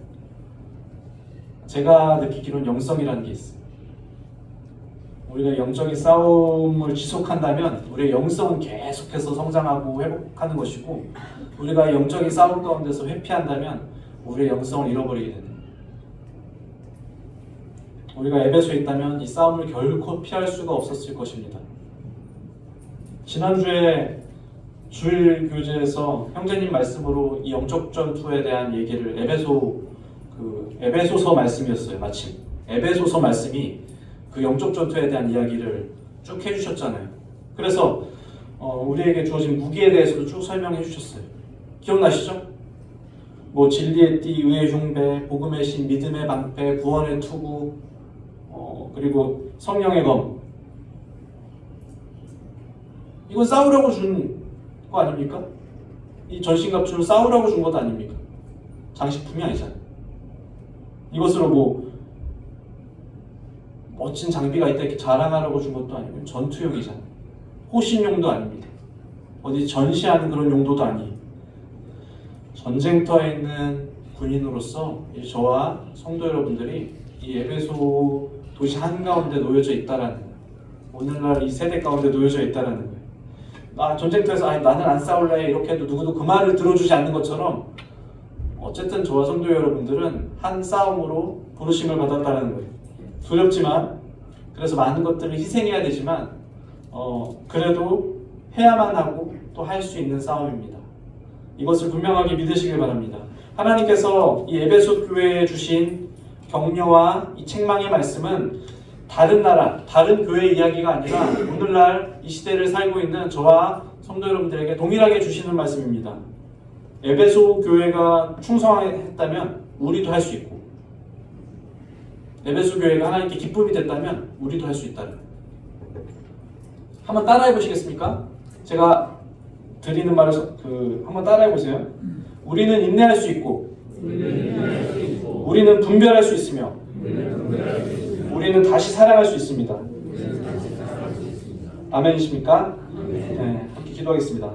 제가 느끼기로는 영성이라는 게 있어요. 우리가 영적인 싸움을 지속한다면 우리의 영성은 계속해서 성장하고 회복하는 것이고, 우리가 영적인 싸움 가운데서 회피한다면 우리의 영성을 잃어버리게 됩니다. 우리가 에베소에 있다면 이 싸움을 결코 피할 수가 없었을 것입니다. 지난주에 주일 교제에서 형제님 말씀으로 이 영적 전투에 대한 얘기를 에베소서 말씀이었어요. 마침 에베소서 말씀이 그 영적 전투에 대한 이야기를 쭉 해주셨잖아요. 그래서 우리에게 주어진 무기에 대해서도 쭉 설명해 주셨어요. 기억나시죠? 진리의 띠, 의의 흉배, 복음의 신, 믿음의 방패, 구원의 투구, 그리고 성령의 검. 이건 싸우라고 준 거 아닙니까? 이 전신갑주를 싸우라고 준 것도 아닙니까? 장식품이 아니잖아요. 이것으로 멋진 장비가 있다 이렇게 자랑하라고 준 것도 아니고 전투용이잖아요. 호신용도 아닙니다. 어디 전시하는 그런 용도도 아니에요. 전쟁터에 있는 군인으로서 저와 성도 여러분들이 이 에베소 도시 한가운데 놓여져 있다라는 거예요. 오늘날 이 세대 가운데 놓여져 있다라는 거예요. 전쟁터에서 나는 안 싸울래 이렇게 해도 누구도 그 말을 들어주지 않는 것처럼 어쨌든 저와 성도 여러분들은 한 싸움으로 부르심을 받았다는 거예요. 두렵지만, 그래서 많은 것들을 희생해야 되지만 그래도 해야만 하고 또 할 수 있는 싸움입니다. 이것을 분명하게 믿으시길 바랍니다. 하나님께서 이 에베소 교회에 주신 격려와 이 책망의 말씀은 다른 나라, 다른 교회의 이야기가 아니라 오늘날 이 시대를 살고 있는 저와 성도 여러분들에게 동일하게 주시는 말씀입니다. 에베소 교회가 충성했다면 우리도 할 수 있고, 에베소 교회가 하나님께 기쁨이 됐다면 우리도 할 수 있다는 거예요. 한번 따라해 보시겠습니까? 제가 드리는 말을 한번 따라해 보세요. 우리는 인내할 수 있고, 우리는 분별할 수 있으며, 우리는 다시 사랑할 수 있습니다. 아멘이십니까? 네, 함께 기도하겠습니다.